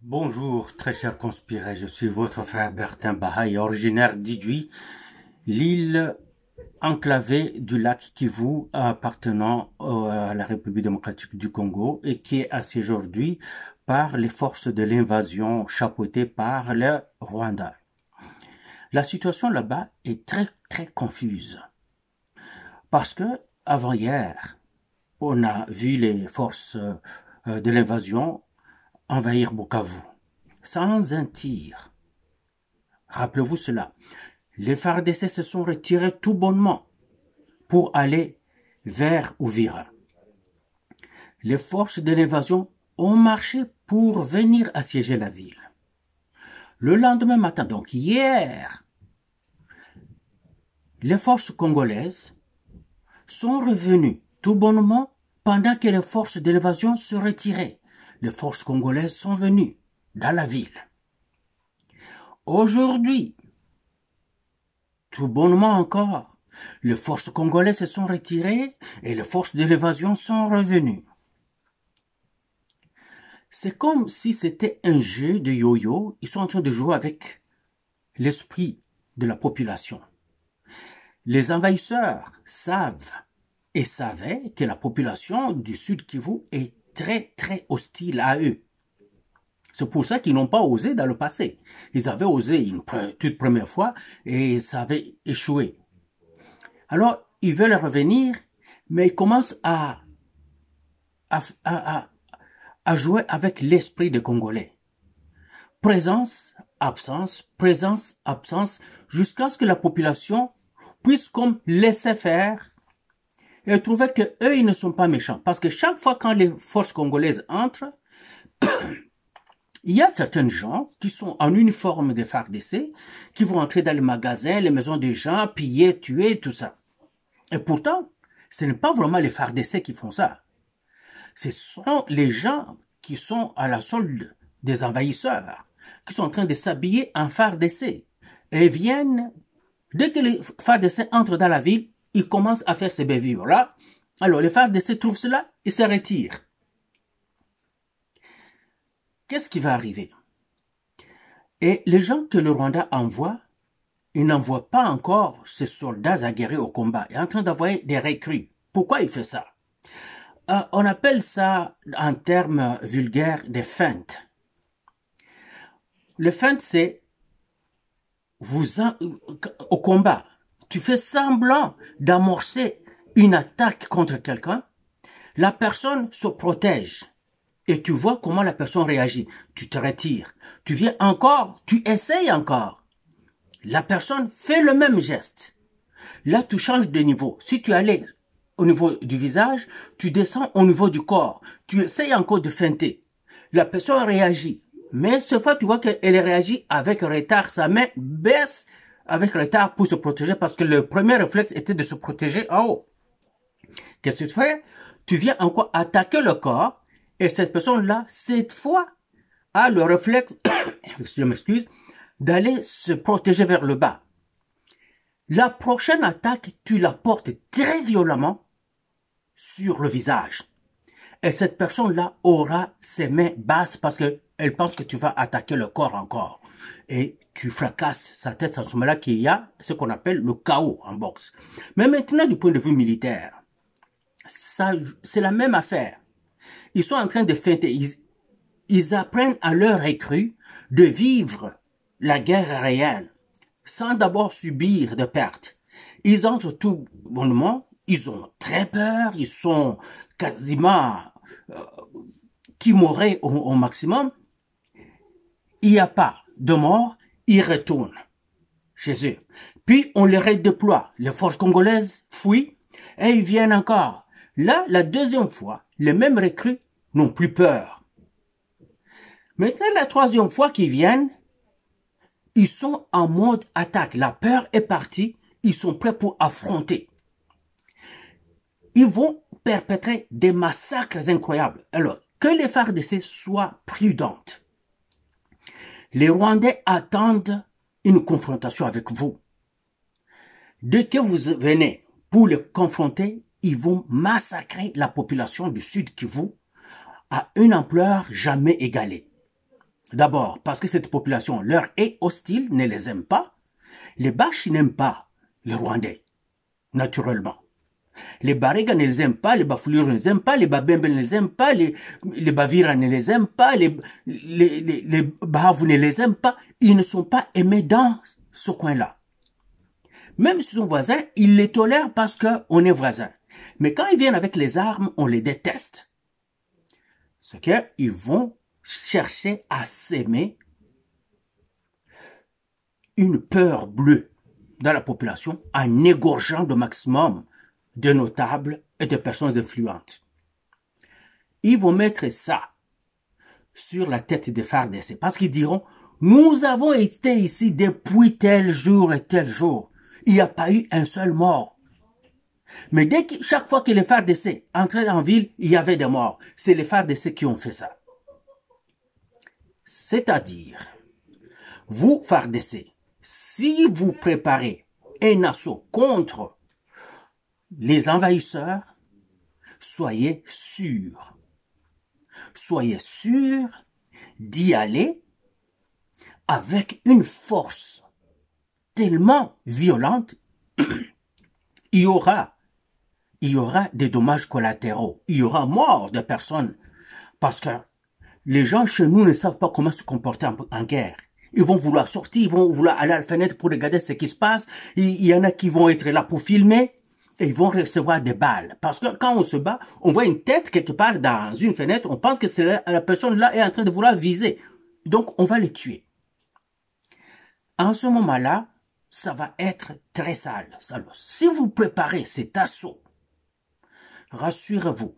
Bonjour, très chers conspirés, je suis votre frère Bertin Bahaï, originaire d'Idjouy, l'île enclavée du lac Kivu appartenant à la République démocratique du Congo et qui est assiégée aujourd'hui par les forces de l'invasion chapeautées par le Rwanda. La situation là-bas est très confuse parce que avant-hier, on a vu les forces de l'invasion envahir Bukavu sans un tir. Rappelez-vous cela. Les FARDC se sont retirés tout bonnement pour aller vers Uvira. Les forces de l'invasion ont marché pour venir assiéger la ville. Le lendemain matin, donc hier, les forces congolaises sont revenues tout bonnement pendant que les forces de l'invasion se retiraient. Les forces congolaises sont venues dans la ville. Aujourd'hui, tout bonnement encore, les forces congolaises se sont retirées et les forces de l'invasion sont revenues. C'est comme si c'était un jeu de yo-yo. Ils sont en train de jouer avec l'esprit de la population. Les envahisseurs savent et savaient que la population du Sud Kivu est très hostile à eux. C'est pour ça qu'ils n'ont pas osé dans le passé. Ils avaient osé une toute première fois et ça avait échoué. Alors, ils veulent revenir, mais ils commencent à jouer avec l'esprit des Congolais. Présence, absence, jusqu'à ce que la population puisse comme laisser faire et trouver que eux ils ne sont pas méchants. Parce que chaque fois quand les forces congolaises entrent, il y a certains gens qui sont en uniforme des FARDC, qui vont entrer dans les magasins, les maisons des gens, piller, tuer, tout ça. Et pourtant, ce n'est pas vraiment les FARDC qui font ça. Ce sont les gens qui sont à la solde des envahisseurs, qui sont en train de s'habiller en FARDC. Et viennent, dès que les FARDC entrent dans la ville, ils commencent à faire ces bavures-là. Alors les FARDC trouvent cela et se retirent. Qu'est-ce qui va arriver? Et les gens que le Rwanda envoie, il n'envoie pas encore ses soldats aguerris au combat. Il est en train d'envoyer des recrues. Pourquoi il fait ça? On appelle ça, en termes vulgaires, des feintes. Le feinte, c'est au combat. Tu fais semblant d'amorcer une attaque contre quelqu'un. La personne se protège. Et tu vois comment la personne réagit. Tu te retires. Tu viens encore. Tu essayes encore. La personne fait le même geste. Là, tu changes de niveau. Si tu allais au niveau du visage, tu descends au niveau du corps. Tu essayes encore de feinter. La personne réagit. Mais cette fois, tu vois qu'elle réagit avec retard. Sa main baisse avec retard pour se protéger parce que le premier réflexe était de se protéger en haut. Qu'est-ce que tu fais? Tu viens encore attaquer le corps et cette personne-là, cette fois, a le réflexe, je m'excuse, d'aller se protéger vers le bas. La prochaine attaque, tu la portes très violemment sur le visage. Et cette personne-là aura ses mains basses parce qu'elle pense que tu vas attaquer le corps encore. Et tu fracasses sa tête à ce moment-là qu'il y a ce qu'on appelle le chaos en boxe. Mais maintenant, du point de vue militaire, c'est la même affaire. Ils sont en train de feinter. Ils apprennent à leurs recrues de vivre la guerre réelle sans d'abord subir de pertes. Ils entrent tout bonnement, ils ont très peur, ils sont quasiment timorés au maximum. Il n'y a pas de mort, ils retournent chez eux. Puis on les redéploie. Les forces congolaises fuient et ils viennent encore. Là, la deuxième fois, les mêmes recrues n'ont plus peur. Maintenant, la troisième fois qu'ils viennent, ils sont en mode attaque. La peur est partie. Ils sont prêts pour affronter. Ils vont perpétrer des massacres incroyables. Alors, que les FARDC soient prudentes. Les Rwandais attendent une confrontation avec vous. Dès que vous venez pour les confronter, ils vont massacrer la population du Sud Kivu à une ampleur jamais égalée. D'abord, parce que cette population leur est hostile, ne les aime pas. Les Bashi n'aiment pas les Rwandais, naturellement. Les Barega ne les aiment pas, les Bafuliro ne les aiment pas, les Babembe ne les aiment pas, les Bavira ne les aiment pas, les Bahavu ne les aiment pas. Ils ne sont pas aimés dans ce coin-là. Même s'ils sont voisins, ils les tolèrent parce qu'on est voisins. Mais quand ils viennent avec les armes, on les déteste. C'est qu'ils vont chercher à s'aimer une peur bleue dans la population en égorgeant le maximum de notables et de personnes influentes. Ils vont mettre ça sur la tête des FARDC parce qu'ils diront « Nous avons été ici depuis tel jour et tel jour. Il n'y a pas eu un seul mort. » Mais chaque fois que les FARDC entraient en ville, il y avait des morts. C'est les FARDC qui ont fait ça. C'est-à-dire, vous FARDC, si vous préparez un assaut contre les envahisseurs, soyez sûrs d'y aller avec une force tellement violente, il y aura des dommages collatéraux, il y aura mort de personnes, parce que les gens chez nous ne savent pas comment se comporter en guerre. Ils vont vouloir sortir, ils vont vouloir aller à la fenêtre pour regarder ce qui se passe. Il y en a qui vont être là pour filmer et ils vont recevoir des balles. Parce que quand on se bat, on voit une tête quelque part dans une fenêtre, on pense que la personne là est en train de vouloir viser. Donc on va les tuer. En ce moment-là, ça va être très sale. Alors, si vous préparez cet assaut, rassurez-vous,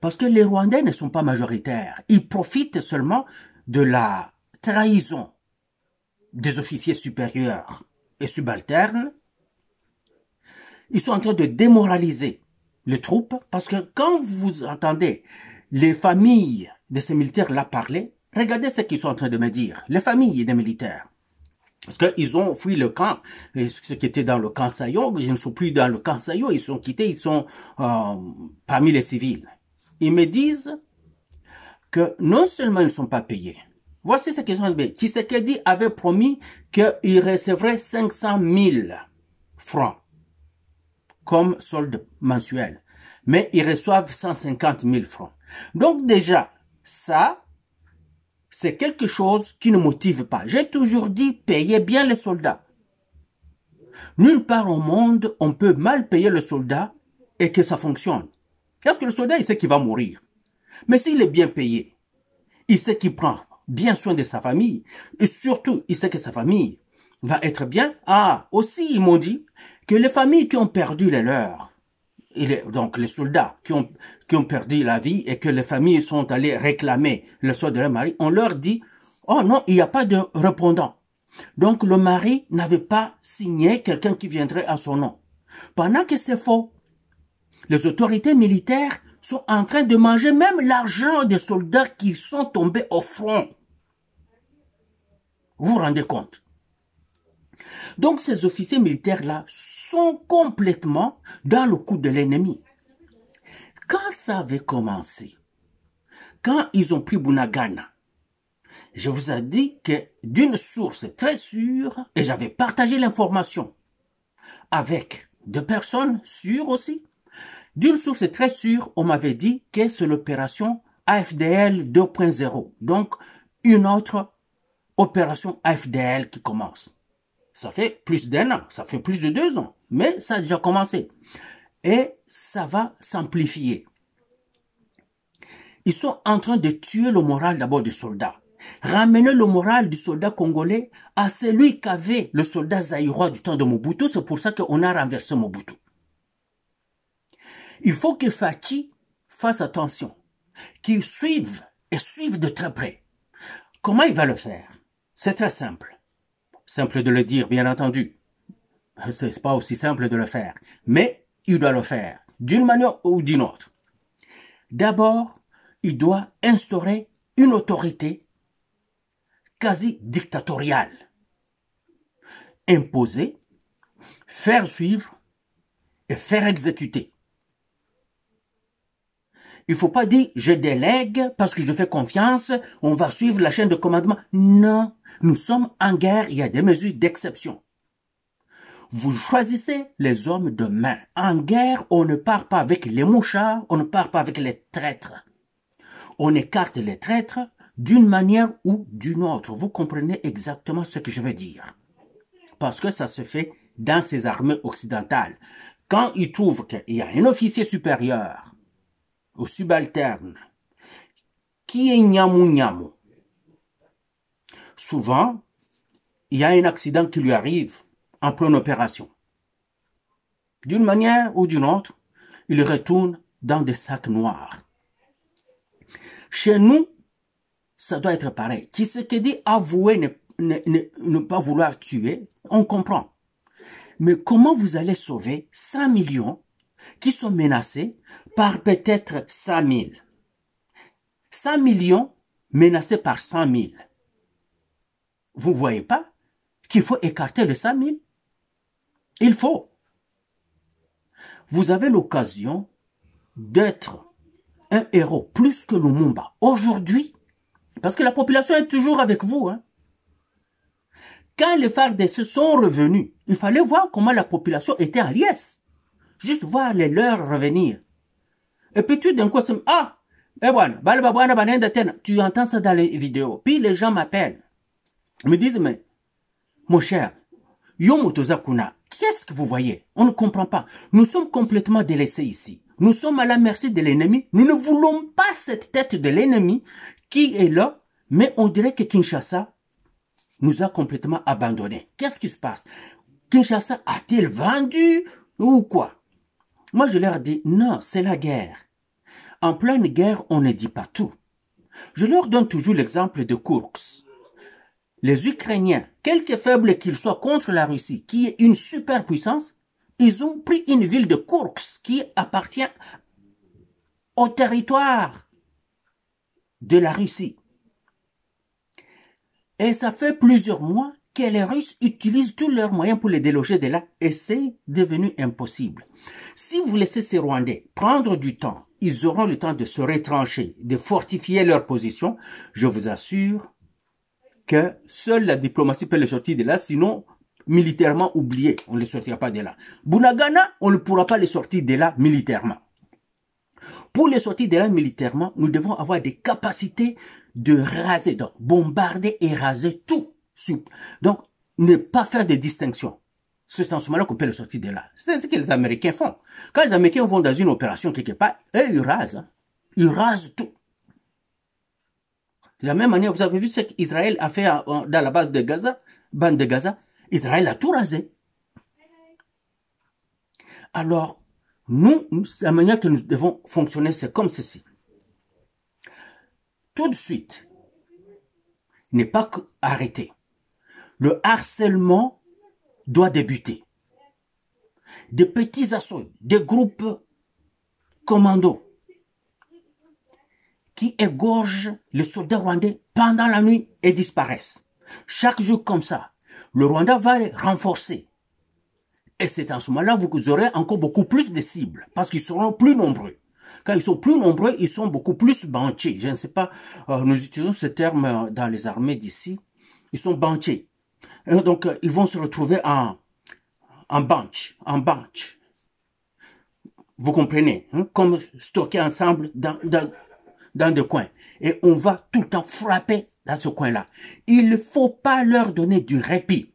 parce que les Rwandais ne sont pas majoritaires. Ils profitent seulement de la trahison des officiers supérieurs et subalternes. Ils sont en train de démoraliser les troupes parce que quand vous entendez les familles de ces militaires-là parler, regardez ce qu'ils sont en train de me dire. Les familles des militaires. Parce qu'ils ont fui le camp, et ceux qui étaient dans le camp Sayo, ils ne sont plus dans le camp Sayo, ils sont quittés, ils sont parmi les civils. Ils me disent que non seulement ils ne sont pas payés, voici ce qu'ils ont dit. Tshisekedi avait promis qu'il recevrait 500 000 francs comme solde mensuel, mais ils reçoivent 150 000 francs. Donc déjà, ça, c'est quelque chose qui ne motive pas. J'ai toujours dit, payez bien les soldats. Nulle part au monde, on peut mal payer le soldat et que ça fonctionne. Parce que le soldat, il sait qu'il va mourir. Mais s'il est bien payé, il sait qu'il prend bien soin de sa famille. Et surtout, il sait que sa famille va être bien. Ah, aussi, ils m'ont dit que les familles qui ont perdu les leurs, donc les soldats qui ont perdu la vie et que les familles sont allées réclamer le sort de leur mari, on leur dit, oh non, il n'y a pas de répondant. Donc le mari n'avait pas signé quelqu'un qui viendrait à son nom. Pendant que c'est faux, les autorités militaires sont en train de manger même l'argent des soldats qui sont tombés au front. Vous vous rendez compte? Donc ces officiers militaires-là sont complètement dans le coup de l'ennemi. Quand ça avait commencé, quand ils ont pris Bunagana, je vous ai dit que d'une source très sûre, et j'avais partagé l'information avec deux personnes sûres aussi, d'une source très sûre, on m'avait dit que c'est l'opération AFDL 2.0, donc une autre opération AFDL qui commence. Ça fait plus d'1 an, ça fait plus de 2 ans, mais ça a déjà commencé. Et ça va s'amplifier. Ils sont en train de tuer le moral d'abord du soldat. Ramener le moral du soldat congolais à celui qu'avait le soldat zaïrois du temps de Mobutu. C'est pour ça qu'on a renversé Mobutu. Il faut que Fachi fasse attention, qu'il suive et suive de très près. Comment il va le faire? C'est très simple. Simple de le dire, bien entendu. C'est pas aussi simple de le faire. Mais il doit le faire, d'une manière ou d'une autre. D'abord, il doit instaurer une autorité quasi dictatoriale. Imposer, faire suivre et faire exécuter. Il faut pas dire, je délègue parce que je fais confiance, on va suivre la chaîne de commandement. Non, nous sommes en guerre, il y a des mesures d'exception. Vous choisissez les hommes de main. En guerre, on ne part pas avec les mouchards, on ne part pas avec les traîtres. On écarte les traîtres d'une manière ou d'une autre. Vous comprenez exactement ce que je veux dire. Parce que ça se fait dans ces armées occidentales. Quand ils trouvent qu'il y a un officier supérieur ou subalterne qui est nyamou, souvent, il y a un accident qui lui arrive en pleine opération. D'une manière ou d'une autre, il retourne dans des sacs noirs. Chez nous, ça doit être pareil. Qui ce qui dit avouer ne pas vouloir tuer, on comprend. Mais comment vous allez sauver 100 millions qui sont menacés par peut-être 100 000? 100 millions menacés par 100 000. Vous ne voyez pas qu'il faut écarter les 100 000? Il faut. Vous avez l'occasion d'être un héros plus que Lumumba aujourd'hui, parce que la population est toujours avec vous. Hein. Quand les FARDC sont revenus, il fallait voir comment la population était à liesse. Juste voir les leurs revenir. Et puis tout d'un coup, ah, tu entends ça dans les vidéos. Puis les gens m'appellent, me disent, mais mon cher, Yomotozakuna, qu'est-ce que vous voyez? On ne comprend pas. Nous sommes complètement délaissés ici. Nous sommes à la merci de l'ennemi. Nous ne voulons pas cette tête de l'ennemi qui est là, mais on dirait que Kinshasa nous a complètement abandonnés. Qu'est-ce qui se passe? Kinshasa a-t-il vendu ou quoi? Moi, je leur dis, non, c'est la guerre. En pleine guerre, on ne dit pas tout. Je leur donne toujours l'exemple de Kursk. Les Ukrainiens, quelque faibles qu'ils soient contre la Russie, qui est une superpuissance, ils ont pris une ville de Kursk qui appartient au territoire de la Russie. Et ça fait plusieurs mois que les Russes utilisent tous leurs moyens pour les déloger de là, et c'est devenu impossible. Si vous laissez ces Rwandais prendre du temps, ils auront le temps de se retrancher, de fortifier leur position. Je vous assure que seule la diplomatie peut les sortir de là, sinon militairement oublié, on ne les sortira pas de là. Bunagana, on ne pourra pas les sortir de là militairement. Pour les sortir de là militairement, nous devons avoir des capacités de raser, donc bombarder et raser tout. Donc, ne pas faire de distinction. C'est en ce moment-là qu'on peut les sortir de là. C'est ce que les Américains font. Quand les Américains vont dans une opération quelque part, eux, ils rasent. Hein. Ils rasent tout. De la même manière, vous avez vu ce qu'Israël a fait dans la base de Gaza, bande de Gaza. Israël a tout rasé. Alors, nous, la manière que nous devons fonctionner, c'est comme ceci. Tout de suite, n'est pas arrêté. Le harcèlement doit débuter. Des petits assauts, des groupes commandos qui égorgent les soldats rwandais pendant la nuit et disparaissent. Chaque jour comme ça, le Rwanda va les renforcer. Et c'est en ce moment-là que vous aurez encore beaucoup plus de cibles, parce qu'ils seront plus nombreux. Quand ils sont plus nombreux, ils sont beaucoup plus banchés. Je ne sais pas, nous utilisons ce terme dans les armées d'ici. Ils sont banchés. Donc, ils vont se retrouver en bunch. Vous comprenez, hein, comme stockés ensemble dans des coins. Et on va tout le temps frapper dans ce coin-là. Il ne faut pas leur donner du répit.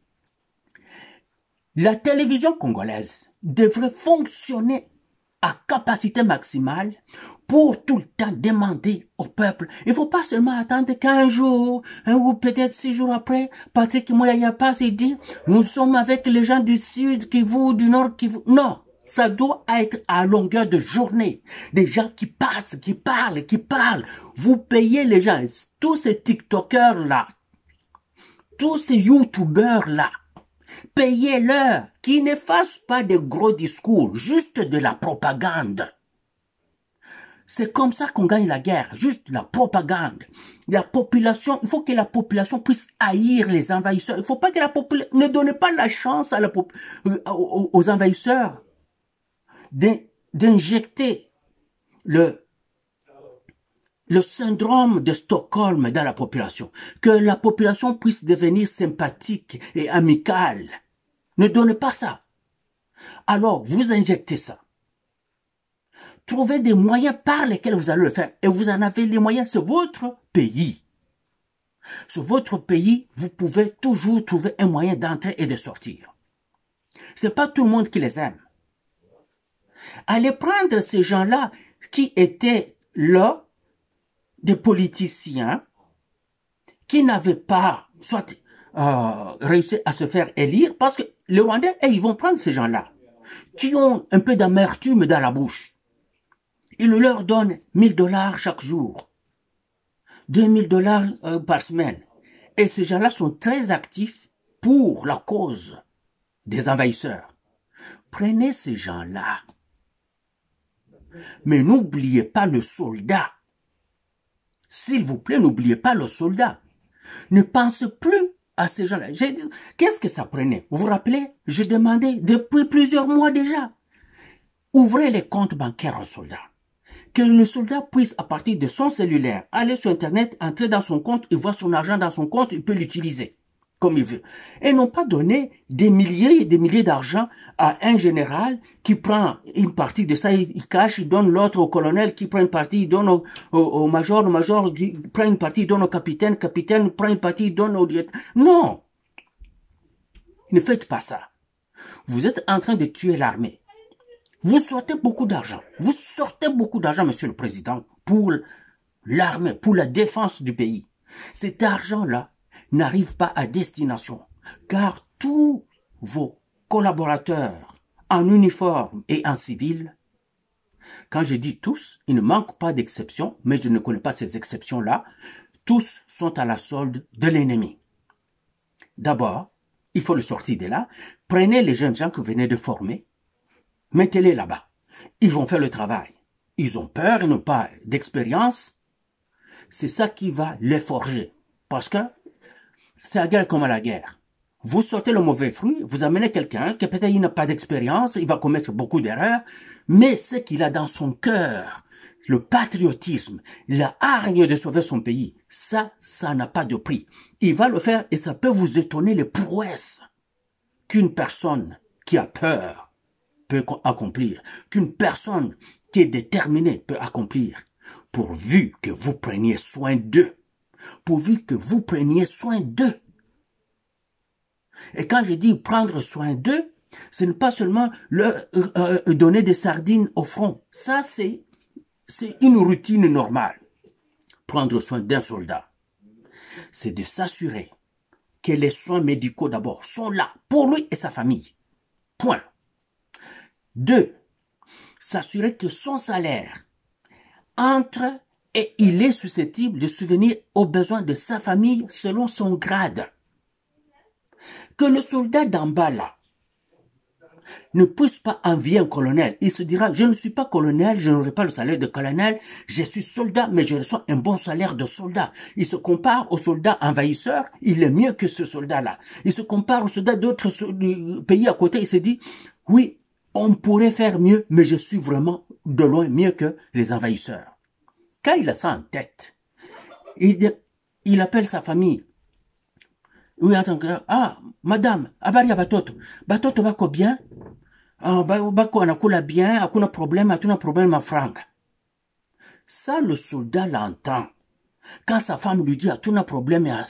La télévision congolaise devrait fonctionner à capacité maximale pour tout le temps demander au peuple. Il ne faut pas seulement attendre 15 jours ou peut-être 6 jours après. Patrick Mouyaya passe et dit, nous sommes avec les gens du sud, Kivu, du nord, Kivu. Non, ça doit être à longueur de journée. Des gens qui passent, qui parlent. Vous payez les gens, tous ces TikTokers-là, tous ces YouTubeurs-là, payez-leur, qu'ils ne fassent pas de gros discours, juste de la propagande. C'est comme ça qu'on gagne la guerre, juste la propagande. La population, il faut que la population puisse haïr les envahisseurs. Il ne faut pas que la population, ne donnez pas la chance à aux envahisseurs d'injecter le syndrome de Stockholm dans la population, que la population puisse devenir sympathique et amicale. Ne donnez pas ça. Alors, vous injectez ça. Trouvez des moyens par lesquels vous allez le faire. Et vous en avez les moyens, c'est votre pays. Sur votre pays, vous pouvez toujours trouver un moyen d'entrer et de sortir. C'est pas tout le monde qui les aime. Allez prendre ces gens-là qui étaient là, des politiciens, qui n'avaient pas soit réussi à se faire élire, parce que les Rwandais, ils vont prendre ces gens-là, qui ont un peu d'amertume dans la bouche. Ils leur donnent 1000 $ chaque jour, 2000 $ par semaine. Et ces gens-là sont très actifs pour la cause des envahisseurs. Prenez ces gens-là. Mais n'oubliez pas le soldat. S'il vous plaît, n'oubliez pas le soldat. Ne pense plus à ces gens-là. J'ai dit, qu'est-ce que ça prenait? Vous vous rappelez? Je demandais depuis plusieurs mois déjà. Ouvrez les comptes bancaires aux soldats. Que le soldat puisse, à partir de son cellulaire, aller sur Internet, entrer dans son compte, il voit son argent dans son compte, il peut l'utiliser comme il veut. Et non pas donner des milliers et des milliers d'argent à un général qui prend une partie de ça, il cache, il donne l'autre au colonel qui prend une partie, il donne au major, le major qui prend une partie, il donne au capitaine, le capitaine prend une partie, il donne au lieutenant. Non! Ne faites pas ça. Vous êtes en train de tuer l'armée. Vous sortez beaucoup d'argent. Vous sortez beaucoup d'argent, monsieur le président, pour l'armée, pour la défense du pays. Cet argent-là n'arrive pas à destination, car tous vos collaborateurs en uniforme et en civil, quand je dis tous, il ne manque pas d'exceptions, mais je ne connais pas ces exceptions-là, tous sont à la solde de l'ennemi. D'abord, il faut le sortir de là, prenez les jeunes gens que vous venez de former, mettez-les là-bas. Ils vont faire le travail. Ils ont peur, ils n'ont pas d'expérience. C'est ça qui va les forger. Parce que c'est la guerre comme à la guerre. Vous sortez le mauvais fruit, vous amenez quelqu'un qui peut-être n'a pas d'expérience, il va commettre beaucoup d'erreurs, mais ce qu'il a dans son cœur, le patriotisme, la hargne de sauver son pays, ça n'a pas de prix. Il va le faire et ça peut vous étonner les prouesses qu'une personne qui a peur peut accomplir, qu'une personne qui est déterminée peut accomplir, pourvu que vous preniez soin d'eux. Pourvu que vous preniez soin d'eux. Et quand je dis prendre soin d'eux, ce n'est pas seulement leur donner des sardines au front. Ça, c'est une routine normale. Prendre soin d'un soldat, c'est de s'assurer que les soins médicaux d'abord sont là pour lui et sa famille. Point. 2. S'assurer que son salaire entre et il est susceptible de subvenir aux besoins de sa famille selon son grade. Que le soldat d'en bas là ne puisse pas envier un colonel. Il se dira, je ne suis pas colonel, je n'aurai pas le salaire de colonel, je suis soldat, mais je reçois un bon salaire de soldat. Il se compare au soldat envahisseur, il est mieux que ce soldat-là. Il se compare aux soldats d'autres pays à côté, il se dit, oui, on pourrait faire mieux, mais je suis vraiment de loin mieux que les envahisseurs. Quand il a ça en tête, il appelle sa famille. Oui, attends, madame, habari ya batoto. Batoto bako bien? Bako anakula bien, hakuna problème ma franga. Ça, le soldat l'entend. Quand sa femme lui dit, hatuna problème ya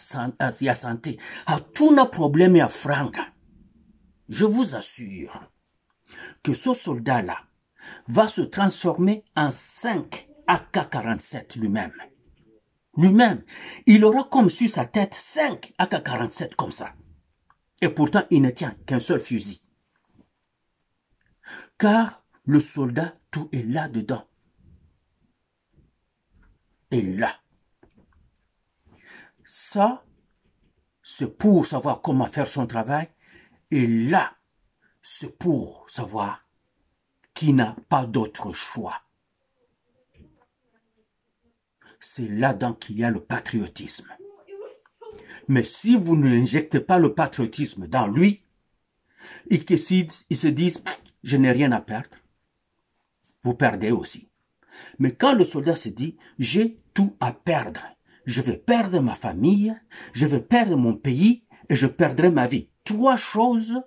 santé, hatuna problème ya franga. Je vous assure que ce soldat-là va se transformer en 5 AK-47 lui-même. Lui-même, il aura comme sur sa tête 5 AK-47 comme ça. Et pourtant, il ne tient qu'un seul fusil. Car le soldat, tout est là-dedans. Et là. Ça, c'est pour savoir comment faire son travail. Et là, c'est pour savoir qu'il n'a pas d'autre choix. C'est là-dedans qu'il y a le patriotisme. Mais si vous n'injectez pas le patriotisme dans lui, il se dit, je n'ai rien à perdre. Vous perdez aussi. Mais quand le soldat se dit, j'ai tout à perdre, je vais perdre ma famille, je vais perdre mon pays et je perdrai ma vie. 3 choses,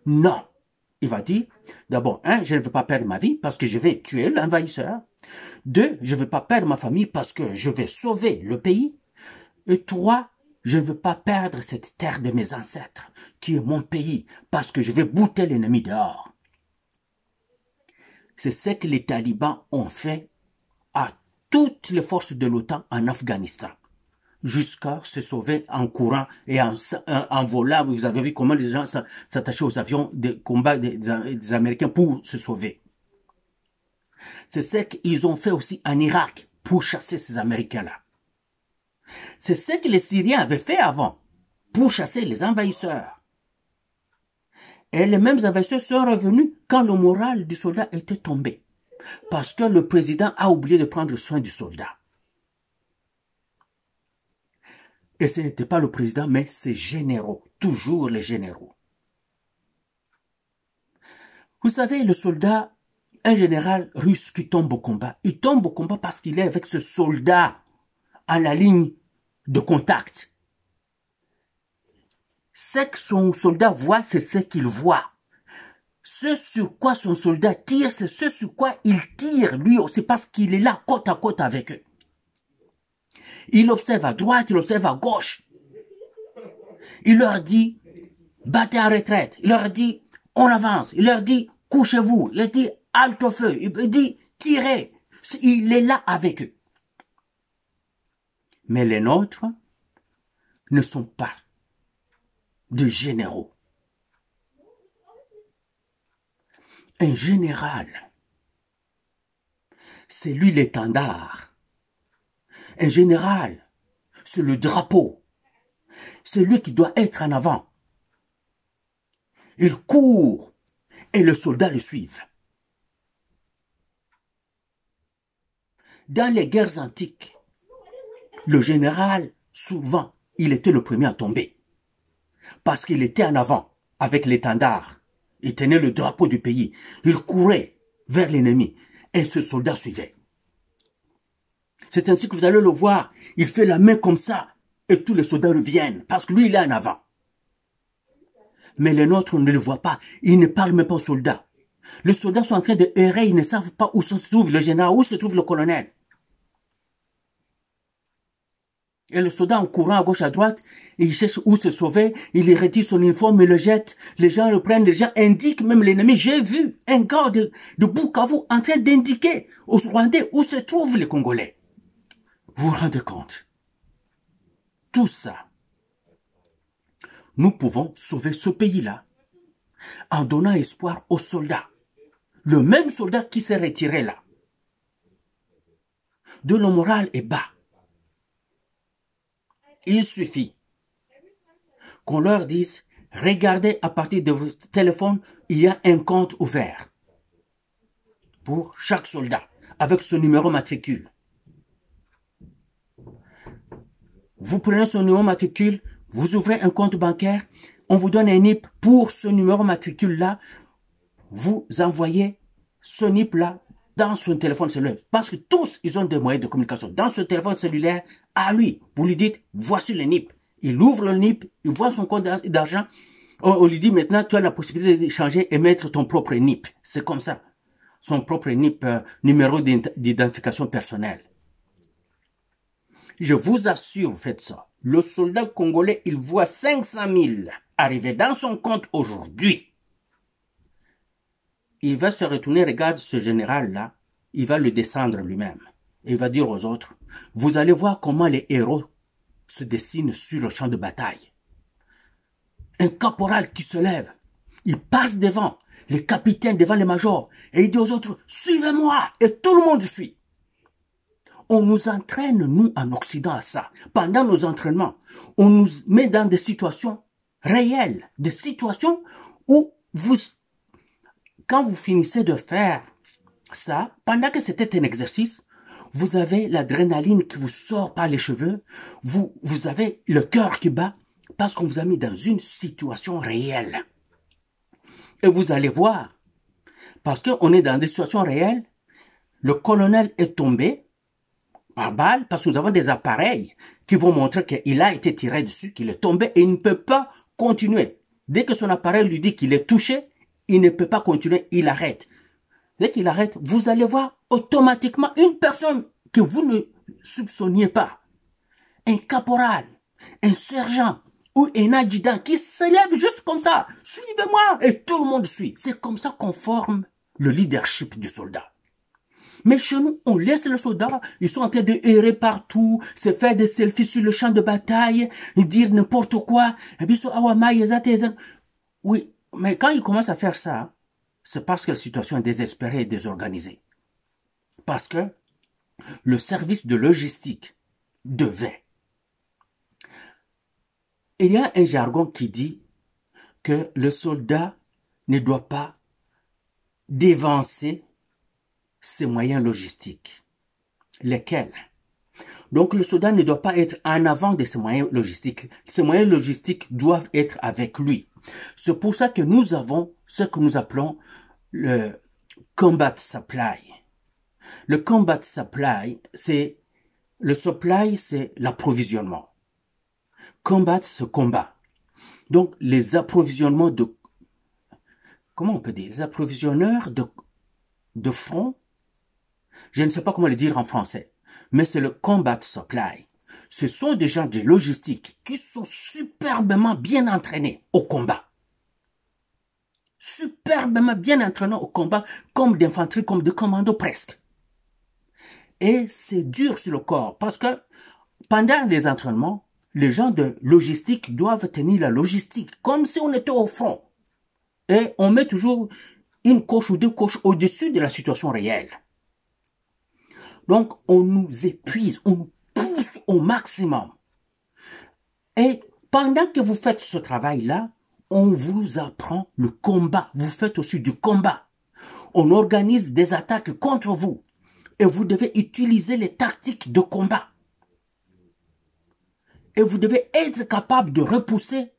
non. Il va dire, d'abord, 1, je ne veux pas perdre ma vie parce que je vais tuer l'envahisseur. 2, je ne veux pas perdre ma famille parce que je vais sauver le pays. Et 3, je ne veux pas perdre cette terre de mes ancêtres, qui est mon pays, parce que je vais bouter l'ennemi dehors. C'est ce que les talibans ont fait à toutes les forces de l'OTAN en Afghanistan, jusqu'à se sauver en courant et en volant. Vous avez vu comment les gens s'attachaient aux avions de combat des Américains pour se sauver. C'est ce qu'ils ont fait aussi en Irak pour chasser ces Américains-là. C'est ce que les Syriens avaient fait avant pour chasser les envahisseurs. Et les mêmes envahisseurs sont revenus quand le moral du soldat était tombé. Parce que le président a oublié de prendre soin du soldat. Et ce n'était pas le président, mais ses généraux. Toujours les généraux. Vous savez, le soldat, un général russe qui tombe au combat, il tombe au combat parce qu'il est avec ce soldat à la ligne de contact. Ce que son soldat voit, c'est ce qu'il voit. Ce sur quoi son soldat tire, c'est ce sur quoi il tire lui aussi parce qu'il est là côte à côte avec eux. Il observe à droite, il observe à gauche. Il leur dit, battez en retraite. Il leur dit, on avance. Il leur dit, couchez-vous. Il leur dit, halte au feu. Il dit, tirez. Il est là avec eux. Mais les nôtres ne sont pas de généraux. Un général, c'est lui l'étendard. Un général, c'est le drapeau. C'est lui qui doit être en avant. Il court et les soldats le suivent. Dans les guerres antiques, le général, souvent, il était le premier à tomber. Parce qu'il était en avant avec l'étendard. Il tenait le drapeau du pays. Il courait vers l'ennemi et ce soldat suivait. C'est ainsi que vous allez le voir. Il fait la main comme ça et tous les soldats reviennent parce que lui, il est en avant. Mais les nôtres ne le voient pas. Ils ne parlent même pas aux soldats. Les soldats sont en train de errer. Ils ne savent pas où se trouve le général, où se trouve le colonel. Et le soldat en courant à gauche à droite, il cherche où se sauver, il retire son uniforme, il le jette, les gens le prennent, les gens indiquent même l'ennemi. J'ai vu un gars de Bukavu en train d'indiquer aux Rwandais où se trouvent les Congolais. Vous vous rendez compte? Tout ça, nous pouvons sauver ce pays-là en donnant espoir aux soldats. Le même soldat qui s'est retiré là, de le moral est bas. Il suffit qu'on leur dise, regardez à partir de votre téléphone, il y a un compte ouvert pour chaque soldat avec son numéro matricule. Vous prenez son numéro matricule, vous ouvrez un compte bancaire, on vous donne un NIP pour ce numéro matricule-là, vous envoyez ce NIP-là dans son téléphone cellulaire. Parce que tous, ils ont des moyens de communication. Dans ce téléphone cellulaire, à lui, vous lui dites, voici le NIP. Il ouvre le NIP, il voit son compte d'argent. On lui dit maintenant, tu as la possibilité d'échanger et mettre ton propre NIP. C'est comme ça. Son propre NIP, numéro d'identification personnelle. Je vous assure, vous faites ça. Le soldat congolais, il voit 500 000 arriver dans son compte aujourd'hui. Il va se retourner, regarde ce général-là, il va le descendre lui-même. Et il va dire aux autres, vous allez voir comment les héros se dessinent sur le champ de bataille. Un caporal qui se lève, il passe devant les capitaines, devant les majors, et il dit aux autres, suivez-moi, et tout le monde suit. On nous entraîne, nous, en Occident, à ça. Pendant nos entraînements, on nous met dans des situations réelles, des situations où quand vous finissez de faire ça, pendant que c'était un exercice, vous avez l'adrénaline qui vous sort par les cheveux, vous avez le cœur qui bat, parce qu'on vous a mis dans une situation réelle. Et vous allez voir, parce qu'on est dans des situations réelles, Le colonel est tombé par balle parce que nous avons des appareils qui vont montrer qu'il a été tiré dessus, qu'il est tombé et il ne peut pas continuer. Dès que son appareil lui dit qu'il est touché, il ne peut pas continuer, il arrête. Dès qu'il arrête, vous allez voir automatiquement une personne que vous ne soupçonniez pas, un caporal, un sergent ou un adjudant qui se lève juste comme ça, suivez-moi, et tout le monde suit. C'est comme ça qu'on forme le leadership du soldat. Mais chez nous, on laisse les soldats, ils sont en train de errer partout, se faire des selfies sur le champ de bataille, dire n'importe quoi. Oui, mais quand ils commencent à faire ça, c'est parce que la situation est désespérée et désorganisée. Parce que le service de logistique devait. Il y a un jargon qui dit que le soldat ne doit pas dévancer ses moyens logistiques. Lesquels? Donc le soldat ne doit pas être en avant de ses moyens logistiques. Ses moyens logistiques doivent être avec lui. C'est pour ça que nous avons ce que nous appelons le combat supply. Le combat supply, c'est l'approvisionnement. Combat, ce combat. Donc les approvisionnements de, comment on peut dire, les approvisionneurs de front, je ne sais pas comment le dire en français, mais c'est le combat supply. Ce sont des gens de logistique qui sont superbement bien entraînés au combat. Superbement bien entraînés au combat, comme d'infanterie, comme de commando presque. Et c'est dur sur le corps, parce que pendant les entraînements, les gens de logistique doivent tenir la logistique, comme si on était au front. Et on met toujours une coche ou deux coches au-dessus de la situation réelle. Donc, on nous épuise, on nous pousse au maximum. Et pendant que vous faites ce travail-là, on vous apprend le combat. Vous faites aussi du combat. On organise des attaques contre vous. Et vous devez utiliser les tactiques de combat. Et vous devez être capable de repousser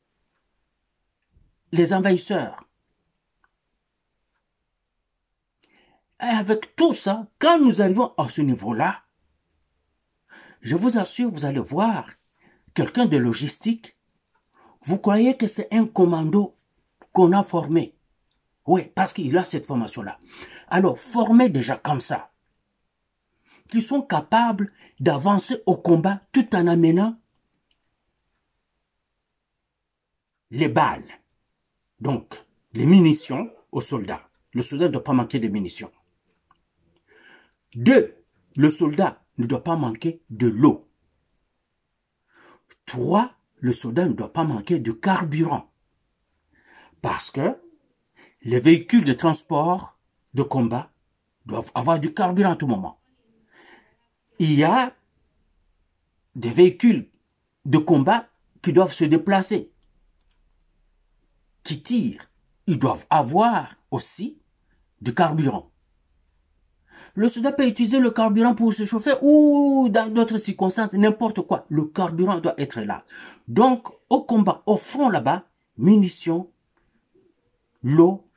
les envahisseurs. Et avec tout ça, quand nous arrivons à ce niveau-là, je vous assure, vous allez voir quelqu'un de logistique. Vous croyez que c'est un commando qu'on a formé? Oui, parce qu'il a cette formation-là. Alors, formés déjà comme ça, qui sont capables d'avancer au combat tout en amenant les balles, donc les munitions aux soldats. Le soldat ne doit pas manquer de munitions. 2. Le soldat ne doit pas manquer de l'eau. 3. Le soldat ne doit pas manquer de carburant. Parce que les véhicules de transport de combat doivent avoir du carburant à tout moment. Il y a des véhicules de combat qui doivent se déplacer, qui tirent. Ils doivent avoir aussi du carburant. Le soldat peut utiliser le carburant pour se chauffer ou dans d'autres circonstances, n'importe quoi. Le carburant doit être là. Donc, au combat, au front là-bas, munitions, l'eau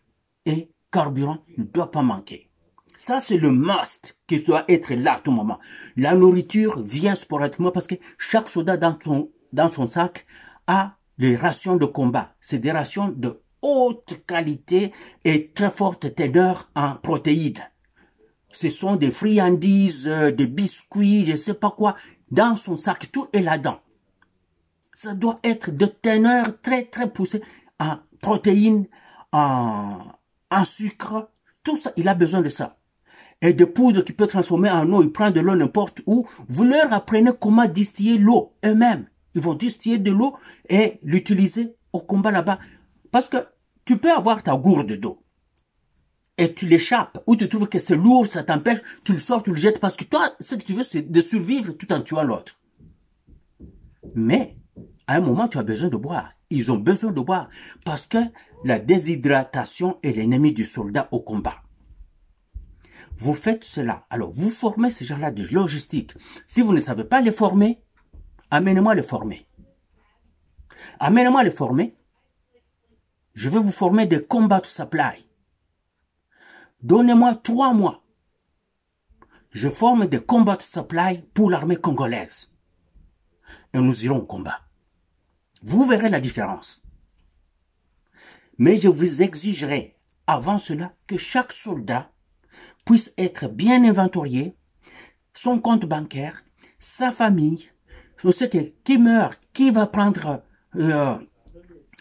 et carburant ne doivent pas manquer. Ça, c'est le must qui doit être là à tout moment. La nourriture vient sporadiquement parce que chaque soldat dans son sac a des rations de combat. C'est des rations de haute qualité et très forte teneur en protéines. Ce sont des friandises, des biscuits, je ne sais pas quoi. Dans son sac, tout est là-dedans. Ça doit être de teneur très très poussée en protéines, en sucre. Tout ça, il a besoin de ça. Et de poudre qui peut transformer en eau. Il prend de l'eau n'importe où. Vous leur apprenez comment distiller l'eau eux-mêmes. Ils vont distiller de l'eau et l'utiliser au combat là-bas. Parce que tu peux avoir ta gourde d'eau. Et tu l'échappes, ou tu trouves que c'est lourd, ça t'empêche, tu le sors, tu le jettes, parce que toi, ce que tu veux, c'est de survivre tout en tuant l'autre. Mais, à un moment, tu as besoin de boire. Ils ont besoin de boire, parce que la déshydratation est l'ennemi du soldat au combat. Vous faites cela. Alors, vous formez ces gens-là de logistique. Si vous ne savez pas les former, amenez-moi les former. Amenez-moi les former. Je vais vous former des combat supply. Donnez-moi 3 mois Je forme des combat supply pour l'armée congolaise. Et nous irons au combat. Vous verrez la différence. Mais je vous exigerai, avant cela, que chaque soldat puisse être bien inventorié, son compte bancaire, sa famille, on sait qui meurt, qui va prendre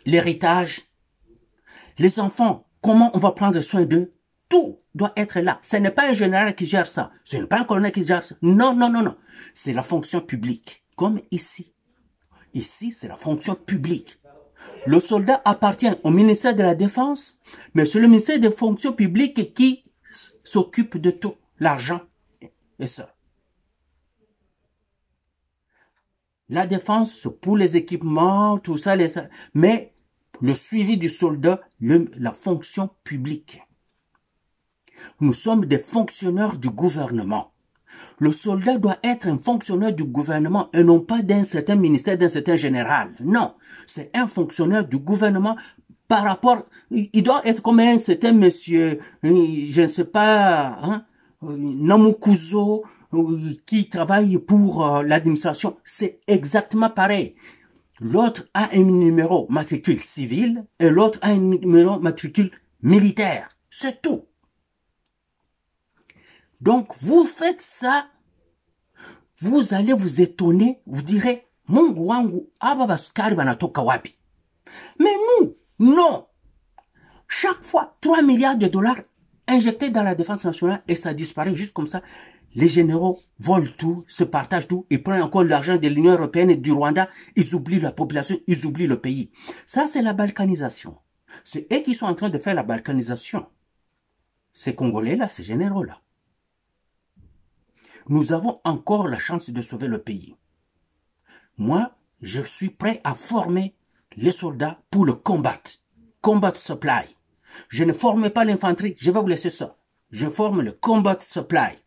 l'héritage, les enfants, comment on va prendre soin d'eux, tout doit être là. Ce n'est pas un général qui gère ça, ce n'est pas un colonel qui gère ça. Non, non, non, non. C'est la fonction publique, comme ici. Ici, c'est la fonction publique. Le soldat appartient au ministère de la Défense, mais c'est le ministère des Fonctions publiques qui s'occupe de tout, l'argent et ça. La défense, c'est pour les équipements, tout ça, mais le suivi du soldat, la fonction publique. Nous sommes des fonctionnaires du gouvernement. Le soldat doit être un fonctionnaire du gouvernement et non pas d'un certain ministère, d'un certain général. Non, c'est un fonctionnaire du gouvernement par rapport... Il doit être comme un certain monsieur, je ne sais pas, hein, Namukuzo, qui travaille pour l'administration. C'est exactement pareil. L'autre a un numéro matricule civil et l'autre a un numéro matricule militaire. C'est tout. Donc, vous faites ça, vous allez vous étonner, vous direz, Mungu wangu, ababaskari banatoka wapi. Mais nous, non. Chaque fois, 3 milliards de dollars injectés dans la défense nationale et ça disparaît juste comme ça. Les généraux volent tout, se partagent tout, ils prennent encore l'argent de l'Union européenne et du Rwanda, ils oublient la population, ils oublient le pays. Ça, c'est la balkanisation. C'est eux qui sont en train de faire la balkanisation. Ces Congolais-là, ces généraux-là. Nous avons encore la chance de sauver le pays. Moi, je suis prêt à former les soldats pour le combattre. Combat supply. Je ne forme pas l'infanterie, je vais vous laisser ça. Je forme le combat supply.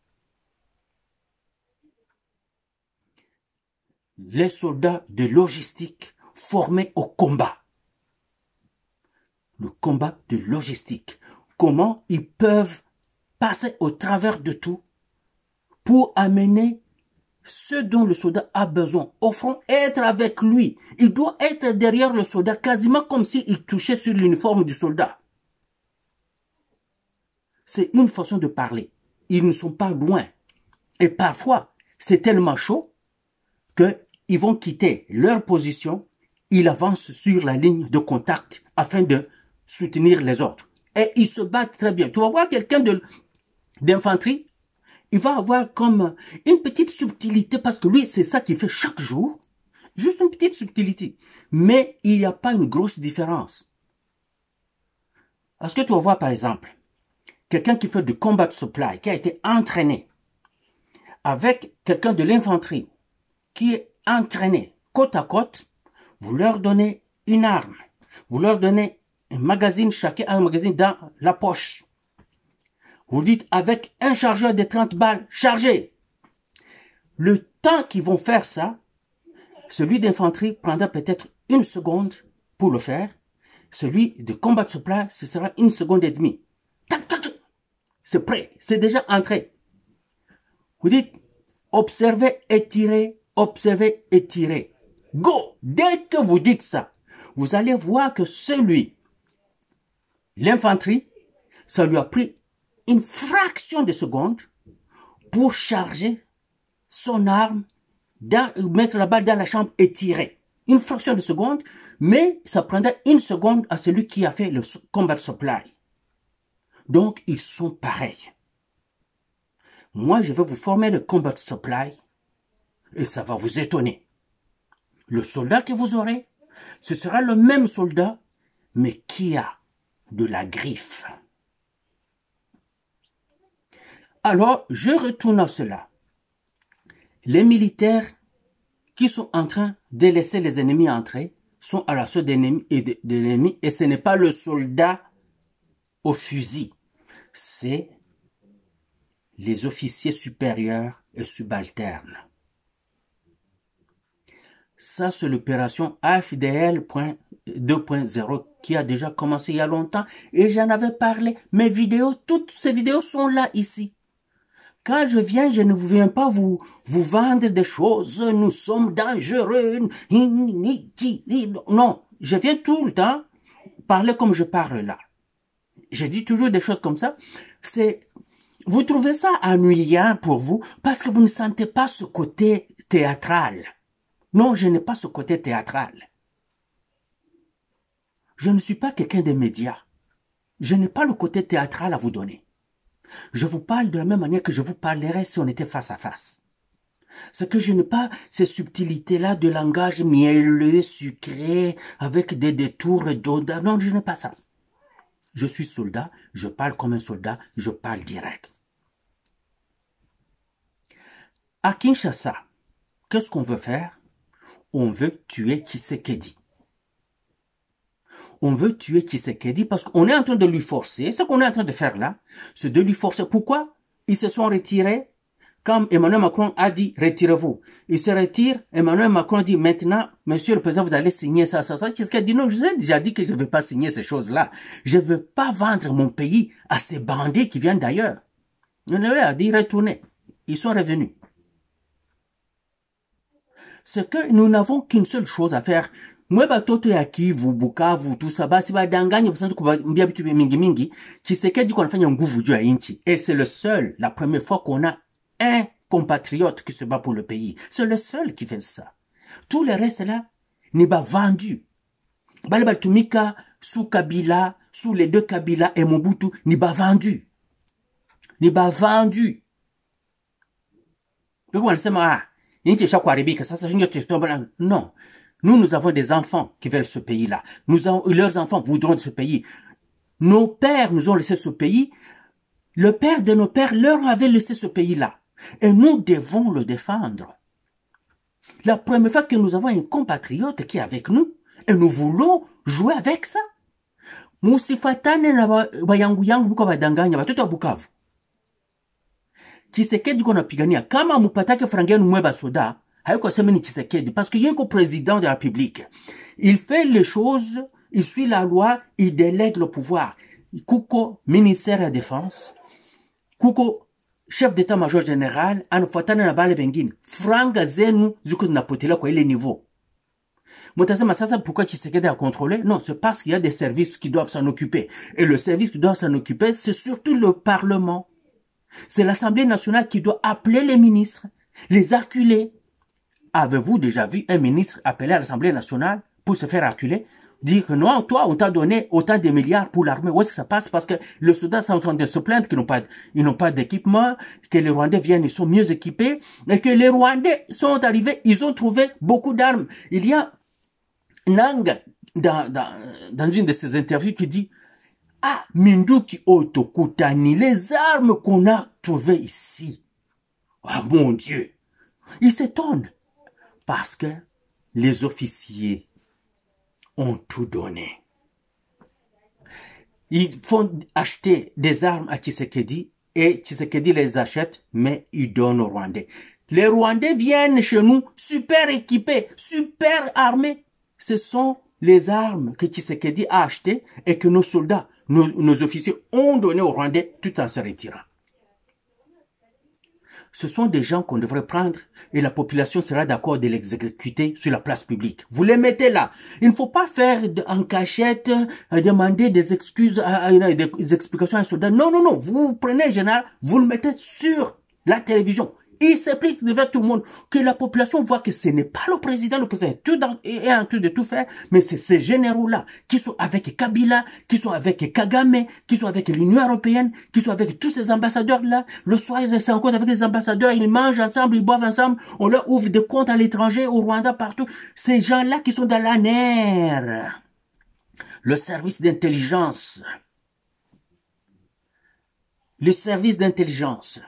Les soldats de logistique formés au combat. Le combat de logistique. Comment ils peuvent passer au travers de tout pour amener ce dont le soldat a besoin au front, être avec lui. Il doit être derrière le soldat, quasiment comme s'il touchait sur l'uniforme du soldat. C'est une façon de parler. Ils ne sont pas loin. Et parfois, c'est tellement chaud qu'ils vont quitter leur position, ils avancent sur la ligne de contact afin de soutenir les autres. Et ils se battent très bien. Tu vas voir quelqu'un d'infanterie, il va avoir comme une petite subtilité parce que lui, c'est ça qu'il fait chaque jour. Juste une petite subtilité. Mais il n'y a pas une grosse différence. Est-ce que tu vas voir par exemple, quelqu'un qui fait du combat supply, qui a été entraîné, avec quelqu'un de l'infanterie, qui est entraîné côte à côte, vous leur donnez une arme, vous leur donnez un magazine, chacun a un magazine dans la poche. Vous dites avec un chargeur de 30 balles, chargé. Le temps qu'ils vont faire ça, celui d'infanterie prendra peut-être 1 seconde pour le faire. Celui de combat supply, ce sera 1 seconde et demie. Tac, tac, c'est prêt, c'est déjà entré. Vous dites, observez et tirez, observez et tirez. Go! Dès que vous dites ça, vous allez voir que l'infanterie, ça lui a pris une fraction de seconde pour charger son arme, mettre la balle dans la chambre et tirer. Une fraction de seconde, mais ça prendrait 1 seconde à celui qui a fait le combat supply. Donc, ils sont pareils. Moi, je vais vous former le combat supply et ça va vous étonner. Le soldat que vous aurez, ce sera le même soldat, mais qui a de la griffe. Alors, je retourne à cela. Les militaires qui sont en train de laisser les ennemis entrer sont à l'assaut d'ennemis et ce n'est pas le soldat au fusil. C'est les officiers supérieurs et subalternes. Ça, c'est l'opération AFDL 2.0 qui a déjà commencé il y a longtemps et j'en avais parlé. Mes vidéos, toutes ces vidéos sont là, ici. Quand je viens, je ne viens pas vous vendre des choses, nous sommes dangereux, non, je viens tout le temps parler comme je parle là. Je dis toujours des choses comme ça. Vous trouvez ça ennuyant pour vous parce que vous ne sentez pas ce côté théâtral. Non, je n'ai pas ce côté théâtral. Je ne suis pas quelqu'un des médias. Je n'ai pas le côté théâtral à vous donner. Je vous parle de la même manière que je vous parlerais si on était face à face. Ce que je n'ai pas, ces subtilités-là de langage mielleux, sucré, avec des détours d'odeur. Non, je n'ai pas ça. Je suis soldat, je parle comme un soldat, je parle direct. À Kinshasa, qu'est-ce qu'on veut faire? On veut tuer Tshisekedi. On veut tuer Tshisekedi parce qu'on est en train de lui forcer. Ce qu'on est en train de faire là, c'est de lui forcer. Pourquoi? Ils se sont retirés quand Emmanuel Macron a dit « retirez-vous ». Il se retire. Emmanuel Macron dit « maintenant, monsieur le président, vous allez signer ça, ça, ça ». Tshisekedi dit « non, je vous ai déjà dit que je ne veux pas signer ces choses-là. Je ne veux pas vendre mon pays à ces bandits qui viennent d'ailleurs ». Il a dit « retournez ». Ils sont revenus. C'est que nous n'avons qu'une seule chose à faire. Moi, batoto ya Kivu, Bukavu, tout ça, basi badanganya basanzu kubambia vitu mingi mingi, Tshisekedi qu'on afanya nguvu juu ya inchi. Et c'est le seul, la première fois qu'on a un compatriote qui se bat pour le pays. C'est le seul qui fait ça. Tout le reste là, n'est pas vendu. Bale batumika, sous Kabila, sous les deux Kabila et Mobutu, n'est pas vendu. N'est pas vendu. Donc on sait, non. Nous avons des enfants qui veulent ce pays-là. Leurs enfants voudront ce pays. Nos pères nous ont laissé ce pays. Le père de nos pères leur avait laissé ce pays-là. Et nous devons le défendre. La première fois que nous avons un compatriote qui est avec nous, et nous voulons jouer avec ça. Musifatane na bayangu yangu buko badanganya batoto wa Bukavu. Tshisekedi qu'on apigania kama mupatake frangenu mweba soda. Parce qu'il y a un président de la République. Il fait les choses, il suit la loi, il délègue le pouvoir. Kuko, ministère de la Défense. Kuko, chef d'état-major général. Anofatana na bale bengine. Franga zenu, zuko zinapotela kwa ile niveau. Motasema sasa pourquoi Tshisekedi a contrôlé? Non, c'est parce qu'il y a des services qui doivent s'en occuper. Et le service qui doit s'en occuper, c'est surtout le Parlement. C'est l'Assemblée nationale qui doit appeler les ministres, les acculer. Avez-vous déjà vu un ministre appelé à l'Assemblée nationale pour se faire acculer? Dire que non, toi, on t'a donné autant de milliards pour l'armée. Où est-ce que ça passe? Parce que les soldats sont en train de se plaindre qu'ils n'ont pas d'équipement, que les Rwandais viennent, ils sont mieux équipés, et que les Rwandais sont arrivés, ils ont trouvé beaucoup d'armes. Il y a Nang, dans une de ses interviews, qui dit, ah, Minduki Otokutani, les armes qu'on a trouvées ici. Ah, mon Dieu. Il s'étonne. Parce que les officiers ont tout donné. Ils font acheter des armes à Tshisekedi et Tshisekedi les achète, mais ils donnent aux Rwandais. Les Rwandais viennent chez nous super équipés, super armés. Ce sont les armes que Tshisekedi a achetées et que nos soldats, nos officiers ont donné aux Rwandais tout en se retirant. Ce sont des gens qu'on devrait prendre et la population sera d'accord de les exécuter sur la place publique. Vous les mettez là. Il ne faut pas faire en cachette, demander des excuses, des explications à un soldat. Non, non, non. Vous prenez un général, vous le mettez sur la télévision. Il s'applique devant tout le monde. Que la population voit que ce n'est pas le président est en train de tout faire, mais c'est ces généraux-là qui sont avec Kabila, qui sont avec Kagame, qui sont avec l'Union européenne, qui sont avec tous ces ambassadeurs-là. Le soir, ils se rencontrent avec les ambassadeurs, ils mangent ensemble, ils boivent ensemble, on leur ouvre des comptes à l'étranger, au Rwanda, partout. Ces gens-là qui sont dans la nerf. Le service d'intelligence. Le service d'intelligence.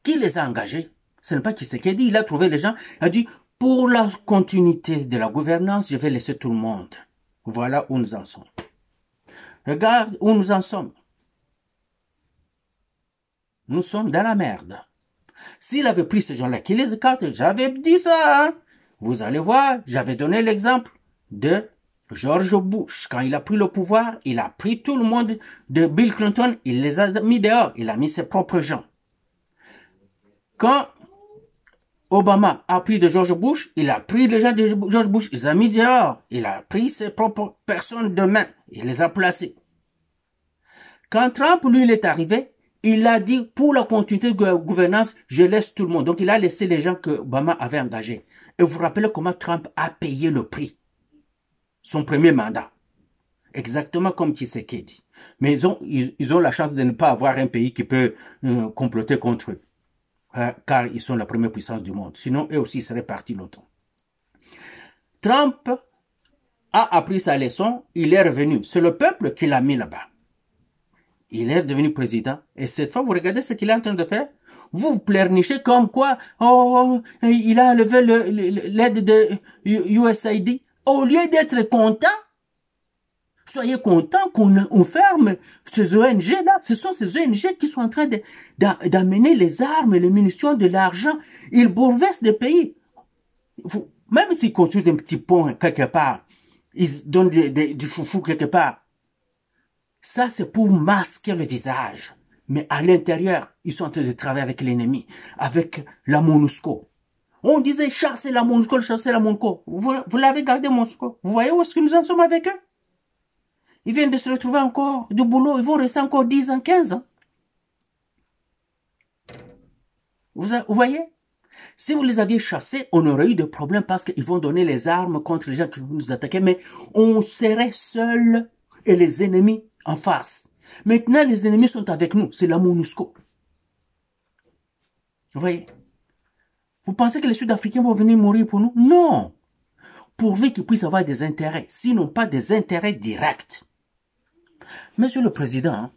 Qui les a engagés? Ce n'est pas Tshisekedi, il a trouvé les gens, il a dit, pour la continuité de la gouvernance, je vais laisser tout le monde. Voilà où nous en sommes. Regarde où nous en sommes. Nous sommes dans la merde. S'il avait pris ces gens-là qui les écartent, j'avais dit ça. Hein? Vous allez voir, j'avais donné l'exemple de George Bush. Quand il a pris le pouvoir, il a pris tout le monde de Bill Clinton, il les a mis dehors, il a mis ses propres gens. Quand Obama a pris de George Bush, il a pris les gens de George Bush, il les a mis dehors. Il a pris ses propres personnes de main, il les a placées. Quand Trump, lui, il est arrivé, il a dit, pour la continuité de la gouvernance, je laisse tout le monde. Donc, il a laissé les gens que Obama avait engagés. Et vous vous rappelez comment Trump a payé le prix. Son premier mandat. Exactement comme Tshisekedi. Mais ils ont la chance de ne pas avoir un pays qui peut comploter contre eux. Car ils sont la première puissance du monde. Sinon, eux aussi seraient partis longtemps. Trump a appris sa leçon, il est revenu. C'est le peuple qui l'a mis là-bas. Il est devenu président. Et cette fois, vous regardez ce qu'il est en train de faire. Vous vous pleurnichez comme quoi, oh, il a levé l'aide de USAID. Au lieu d'être content, soyez content qu'on ferme ces ONG-là. Ce sont ces ONG qui sont en train d'amener les armes, les munitions, de l'argent. Ils bouleversent des pays. Même s'ils construisent un petit pont quelque part, ils donnent du foufou quelque part. Ça, c'est pour masquer le visage. Mais à l'intérieur, ils sont en train de travailler avec l'ennemi, avec la MONUSCO. On disait chasser la MONUSCO, chasser la MONUSCO. Vous l'avez gardé, MONUSCO. Vous voyez où est-ce que nous en sommes avec eux? Ils viennent de se retrouver encore du boulot. Ils vont rester encore 10 ans, 15 ans. Vous voyez? Si vous les aviez chassés, on aurait eu des problèmes parce qu'ils vont donner les armes contre les gens qui vont nous attaquer. Mais on serait seuls et les ennemis en face. Maintenant, les ennemis sont avec nous. C'est la MONUSCO. Vous voyez? Vous pensez que les Sud-Africains vont venir mourir pour nous? Non. Pourvu qu'ils puissent avoir des intérêts. Sinon, pas des intérêts directs. Monsieur le Président,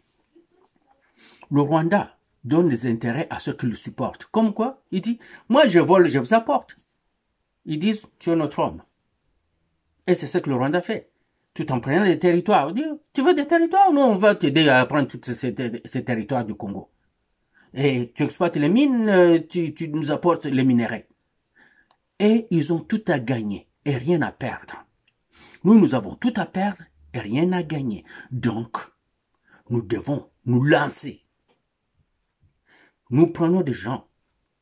le Rwanda donne des intérêts à ceux qui le supportent. Comme quoi? Il dit, moi je vole, je vous apporte. Ils disent, tu es notre homme. Et c'est ce que le Rwanda fait. Tout en prenant des territoires. On dit, tu veux des territoires? Nous, on va t'aider à prendre tous ces territoires du Congo. Et tu exploites les mines, tu nous apportes les minéraux. Et ils ont tout à gagner et rien à perdre. Nous avons tout à perdre et rien à gagner. Donc, nous devons nous lancer. Nous prenons des gens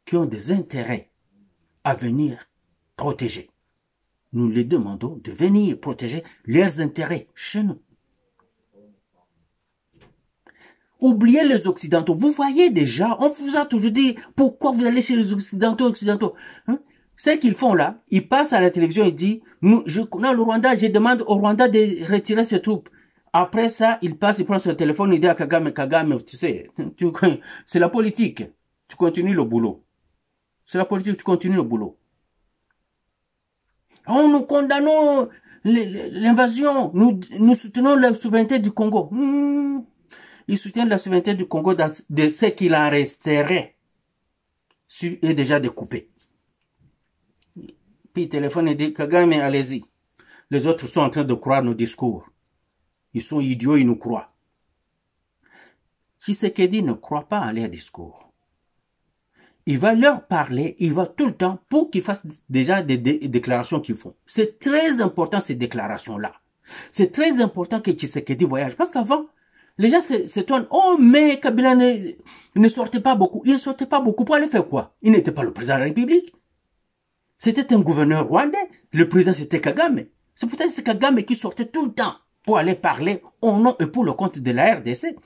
qui ont des intérêts à venir protéger. Nous les demandons de venir protéger leurs intérêts chez nous. Oubliez les Occidentaux. Vous voyez déjà, on vous a toujours dit, pourquoi vous allez chez les Occidentaux, hein? Ce qu'ils font là, ils passent à la télévision et disent, non, le Rwanda, je demande au Rwanda de retirer ses troupes. Après ça, il passe, il prend son téléphone, il dit à Kagame, tu sais, c'est la politique. Tu continues le boulot. C'est la politique, tu continues le boulot. Oh, nous condamnons l'invasion. Nous soutenons la souveraineté du Congo. Ils soutiennent la souveraineté du Congo de ce qu'il en resterait. Et déjà découpé. Puis il téléphone et dit, Kagame, allez-y. Les autres sont en train de croire nos discours. Ils sont idiots, ils nous croient. Tshisekedi ne croit pas en leurs discours. Il va leur parler, il va tout le temps pour qu'ils fassent déjà des déclarations qu'ils font. C'est très important ces déclarations-là. C'est très important que Tshisekedi voyage. Parce qu'avant, les gens s'étonnent. Oh, mais Kabila ne sortait pas beaucoup. Il ne sortait pas beaucoup pour aller faire quoi? Il n'était pas le président de la République. C'était un gouverneur rwandais. Le président, c'était Kagame. C'est peut-être c'est Kagame qui sortait tout le temps pour aller parler au nom et pour le compte de la RDC.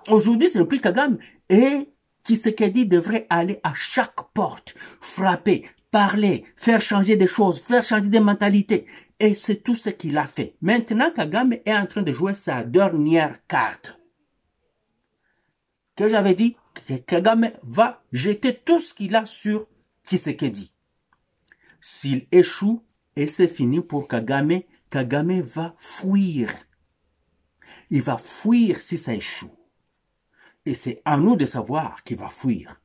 Aujourd'hui, ce n'est plus Kagame. Et Tshisekedi devrait aller à chaque porte, frapper, parler, faire changer des choses, faire changer des mentalités. Et c'est tout ce qu'il a fait. Maintenant, Kagame est en train de jouer sa dernière carte. Que j'avais dit que Kagame va jeter tout ce qu'il a sur Tshisekedi. S'il échoue, et c'est fini pour Kagame, Kagame va fuir. Il va fuir si ça échoue. Et c'est à nous de savoir qu'il va fuir.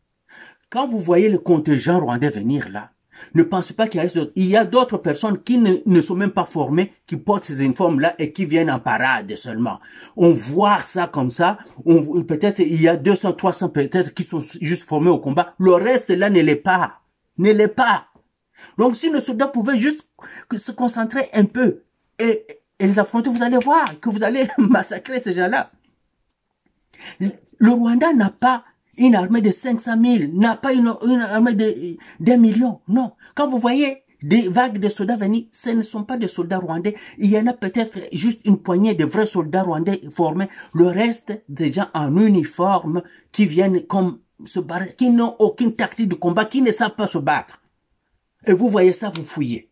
Quand vous voyez le contingent rwandais venir là, ne pensez pas qu'il y a d'autres personnes qui ne sont même pas formées, qui portent ces uniformes là et qui viennent en parade seulement. On voit ça comme ça, peut-être il y a 200, 300 peut-être qui sont juste formés au combat. Le reste là ne l'est pas. Ne l'est pas. Donc si nos soldats pouvaient juste se concentrer un peu et les affronter, vous allez voir que vous allez massacrer ces gens-là. Le Rwanda n'a pas Une armée de 500 000 n'a pas une armée d'1 million. Non. Quand vous voyez des vagues de soldats venir, ce ne sont pas des soldats rwandais. Il y en a peut-être juste une poignée de vrais soldats rwandais formés. Le reste, des gens en uniforme qui viennent comme se battre, qui n'ont aucune tactique de combat, qui ne savent pas se battre. Et vous voyez ça, vous fouillez.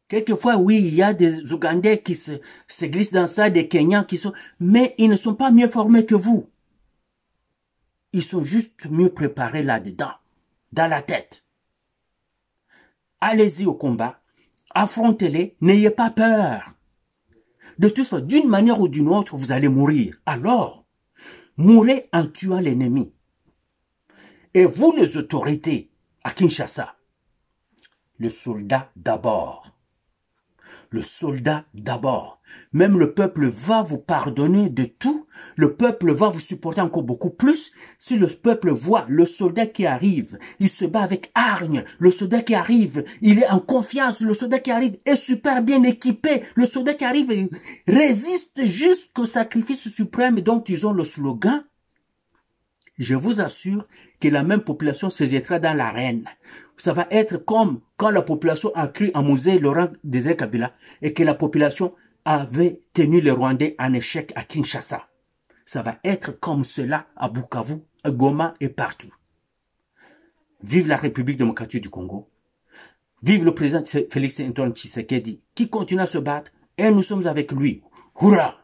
Quelquefois, oui, il y a des Ougandais qui se glissent dans ça, des Kenyans qui sont... Mais ils ne sont pas mieux formés que vous. Ils sont juste mieux préparés là-dedans, dans la tête. Allez-y au combat, affrontez-les, n'ayez pas peur. De toute façon, d'une manière ou d'une autre, vous allez mourir. Alors, mourrez en tuant l'ennemi. Et vous, les autorités, à Kinshasa, le soldat d'abord. Le soldat d'abord. Même le peuple va vous pardonner de tout. Le peuple va vous supporter encore beaucoup plus. Si le peuple voit le soldat qui arrive, il se bat avec hargne. Le soldat qui arrive, il est en confiance. Le soldat qui arrive est super bien équipé. Le soldat qui arrive résiste jusqu'au sacrifice suprême dont ils ont le slogan. Je vous assure que la même population se jettera dans l'arène. Ça va être comme quand la population a cru en Moïse Laurent Désiré Kabila et que la population avait tenu les Rwandais en échec à Kinshasa. Ça va être comme cela à Bukavu, à Goma et partout. Vive la République démocratique du Congo. Vive le président Félix Antoine Tshisekedi qui continue à se battre et nous sommes avec lui. Hurrah!